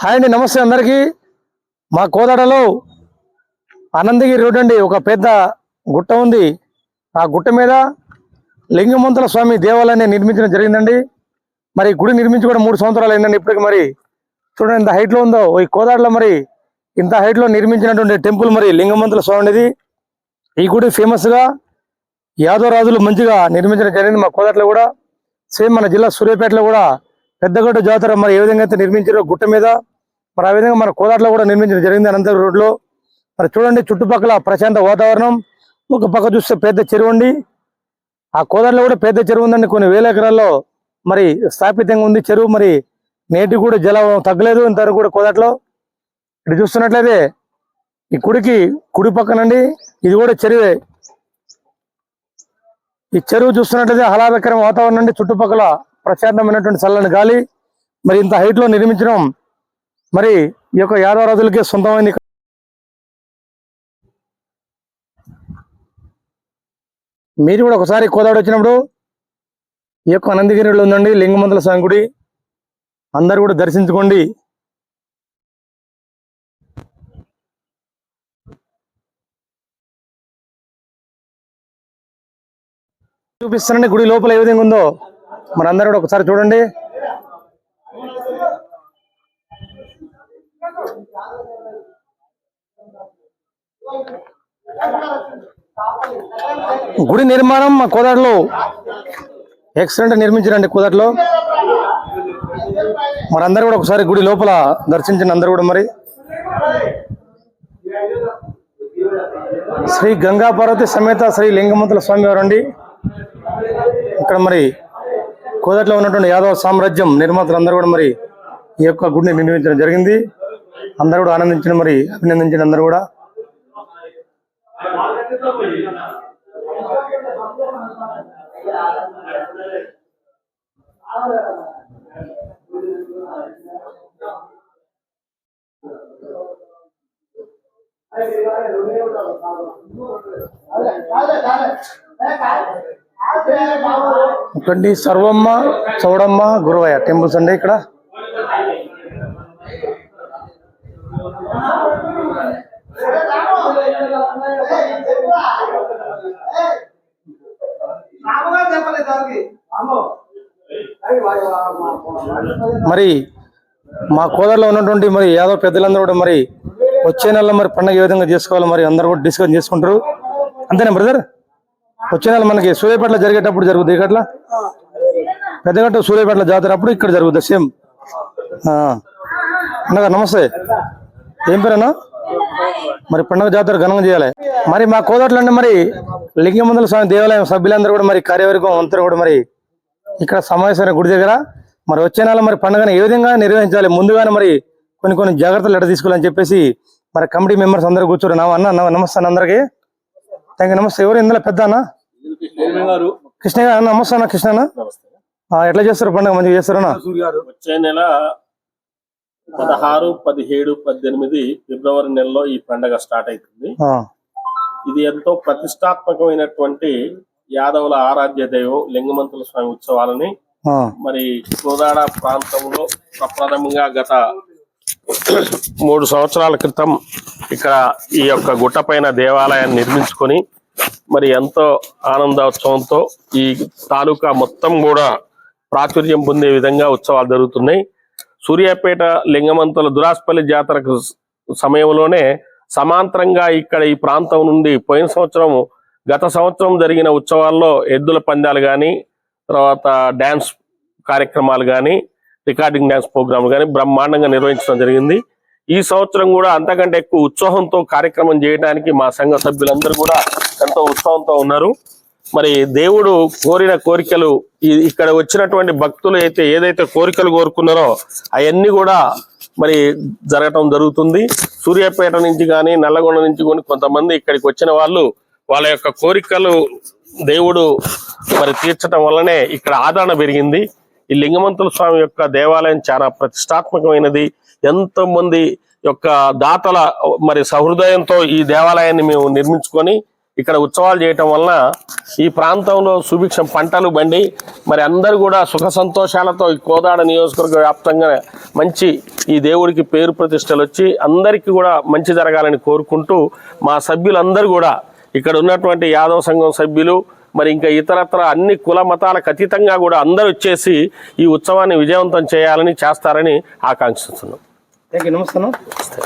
Hi అండి, నమస్తే అందరికీ. మా కోదాడలో ఆనందగిరి రోడ్ అండి, ఒక పెద్ద గుట్ట ఉంది. ఆ గుట్ట మీద లింగమంతుల స్వామి దేవాలయాన్ని నిర్మించడం జరిగిందండి. మరి గుడి నిర్మించి కూడా 3 సంవత్సరాలు అయిందండి. ఇప్పటికి మరి చూడండి ఎంత హైట్లో ఉందో. ఈ కోదాడలో మరి ఇంత హైట్లో నిర్మించినటువంటి టెంపుల్ మరి లింగమంతుల స్వామిది. ఈ గుడి ఫేమస్గా యాదవ రాజులు మంచిగా నిర్మించడం జరిగింది. మా కోదాడలో కూడా సేమ్ మన జిల్లా సూర్యాపేటలో కూడా పెద్దగొట్ట జాతర మరి ఏ విధంగా అయితే నిర్మించారో గుట్ట మీద, మరి ఆ విధంగా మన కోదాడలో కూడా నిర్మించడం జరిగింది అనంతగిరి రోడ్లో. మరి చూడండి చుట్టుపక్కల ప్రశాంత వాతావరణం, ఒక పక్క చూస్తే పెద్ద చెరువు అండి. ఆ కోదాడలో కూడా పెద్ద చెరువు ఉందండి, కొన్ని వేల ఎకరాల్లో మరి స్థాపితంగా ఉంది చెరువు. మరి నేటికి కూడా జలం తగ్గలేదు ఇంతవరకు కూడా కోదాడలో. ఇక్కడ చూస్తున్నట్లయితే ఈ గుడికి కుడి పక్కనండి ఇది కూడా చెరువే. ఈ చెరువు చూస్తున్నట్లయితే ఆహ్లాదకరం వాతావరణం అండి, చుట్టుపక్కల ప్రశాంతమైనటువంటి చల్లని గాలి. మరి ఇంత హైట్ లో నిర్మించడం మరి ఈ యొక్క యాదవ రాజులకే సొంతమైంది. మీరు కూడా ఒకసారి కోదాడ వచ్చినప్పుడు ఈ యొక్క అనంతగిరిలో ఉందండి లింగమంతుల స్వామి గుడి, అందరు కూడా దర్శించుకోండి. చూపిస్తానండి గుడి లోపల ఏ విధంగా ఉందో, మరి అందరు కూడా ఒకసారి చూడండి. గుడి నిర్మాణం మా కోదాడలో ఎక్సలెంట్ నిర్మించారండి కోదాడలో. మరి అందరు కూడా ఒకసారి గుడి లోపల దర్శించండి అందరు కూడా. మరి శ్రీ గంగా పార్వతి సమేత శ్రీ లింగమంతుల స్వామి వారు అండి. ఇక్కడ మరి కోదాడలో ఉన్నటువంటి యాదవ సామ్రాజ్యం నిర్మాతలు అందరూ కూడా మరి ఈ యొక్క గుడిని నిర్మించడం జరిగింది. అందరూ కూడా ఆనందించిన మరి అభినందించిన అందరూ కూడా. ఇక్కడి సర్వమ్మ చౌడమ్మ గురువయ్య టెంపుల్స్ అండి. ఇక్కడ మరి మా కోదాడలో ఉన్నటువంటి మరి యాదవ్ పెద్దలందరూ కూడా మరి వచ్చే నెలలో మరి పండుగ ఏ విధంగా చేసుకోవాలి మరి అందరూ కూడా డిస్కస్ చేసుకుంటారు. అంతేనా బ్రదర్? వచ్చే నెల మనకి సూర్యాపేటలో జరిగేటప్పుడు జరుగుతుంది. ఇక్కడ పెద్దగట్ట సూర్యాపేటలో జాతర అప్పుడు ఇక్కడ జరుగుతుంది సేమ్. అన్నగా నమస్తే, ఏం పేరేనా? మరి పండుగ జాతర ఘనంగా చేయాలి. మరి మా కోదాడలో అంటే మరి లింగమంతుల స్వామి దేవాలయం సభ్యులందరూ కూడా మరి కార్యవర్గం అంతా కూడా మరి ఇక్కడ సమావేశమైన గుడి దగ్గర మరి వచ్చే నెల మరి పండుగను ఏ విధంగా నిర్వహించాలి, ముందుగానే మరి కొన్ని జాగ్రత్తలు ఎట్లా తీసుకోవాలని చెప్పేసి మరి కమిటీ మెంబర్స్ అందరూ కూర్చోరు. అన్న నమస్తే అన్న అందరికి. Thank you. నమస్తే. ఎవరు ఇందులో పెద్ద అన్న? కృష్ణ గారు. నమస్తే అన్న. కృష్ణ అన్న, ఎట్లా చేస్తారు పండుగ? మంచిగా చేస్తారన్నా? వచ్చే నెల 16, 17, 18 ఫిబ్రవరి నెలలో ఈ పండుగ స్టార్ట్ అవుతుంది. ఇది ఎంతో ప్రతిష్టాత్మకమైనటువంటి యాదవుల ఆరాధ్య దైవం లింగమంతుల స్వామి ఉత్సవాలని మరి కోదాడ ప్రాంతంలో ప్రప్రథమంగా గత 3 సంవత్సరాల క్రితం ఇక్కడ ఈ యొక్క గుట్ట పైన దేవాలయాన్ని నిర్మించుకొని మరి ఎంతో ఆనందోత్సవంతో ఈ తాలూకా మొత్తం కూడా ప్రాచుర్యం పొందే విధంగా ఉత్సవాలు జరుగుతున్నాయి. సూర్యాపేట లింగమంతుల దురాస్పల్లి జాతరకు సమయంలోనే సమాంతరంగా ఇక్కడ ఈ ప్రాంతం నుండి పోయిన సంవత్సరం గత సంవత్సరం జరిగిన ఉత్సవాల్లో ఎద్దుల పందాలు కానీ, తర్వాత డ్యాన్స్ కార్యక్రమాలు కానీ, రికార్డింగ్ డ్యాన్స్ ప్రోగ్రాంలు కానీ బ్రహ్మాండంగా నిర్వహించడం జరిగింది. ఈ సంవత్సరం కూడా అంతకంటే ఎక్కువ ఉత్సాహంతో కార్యక్రమం చేయడానికి మా సంఘ సభ్యులందరూ కూడా ఎంతో ఉత్సాహంతో ఉన్నారు. మరి దేవుడు కోరిన కోరికలు ఇక్కడ వచ్చినటువంటి భక్తులు ఏదైతే కోరికలు కోరుకున్నారో అవన్నీ కూడా మరి జరగటం జరుగుతుంది. సూర్యాపేట నుంచి కానీ నల్లగొండ నుంచి కానీ కొంతమంది ఇక్కడికి వచ్చిన వాళ్ళు వాళ్ళ యొక్క కోరికలు దేవుడు మరి తీర్చడం వల్లనే ఇక్కడ ఆదరణ పెరిగింది. ఈ లింగమంతుల స్వామి యొక్క దేవాలయం చాలా ప్రతిష్టాత్మకమైనది. ఎంతో మంది యొక్క దాతల మరి సహృదయంతో ఈ దేవాలయాన్ని మేము నిర్మించుకొని ఇక్కడ ఉత్సవాలు చేయటం వలన ఈ ప్రాంతంలో సుభిక్షం పంటలు బండి మరి అందరూ కూడా సుఖ సంతోషాలతో ఈ కోదాడ నియోజకవర్గ వ్యాప్తంగా మంచి ఈ దేవుడికి పేరు ప్రతిష్టలు వచ్చి అందరికీ కూడా మంచి జరగాలని కోరుకుంటూ మా సభ్యులందరూ కూడా ఇక్కడ ఉన్నటువంటి యాదవ సంఘం సభ్యులు మరి ఇంకా ఇతరత్ర అన్ని కుల మతాలకు అతీతంగా కూడా అందరూ వచ్చేసి ఈ ఉత్సవాన్ని విజయవంతం చేయాలని చేస్తారని ఆకాంక్షిస్తున్నాం. నమస్తే.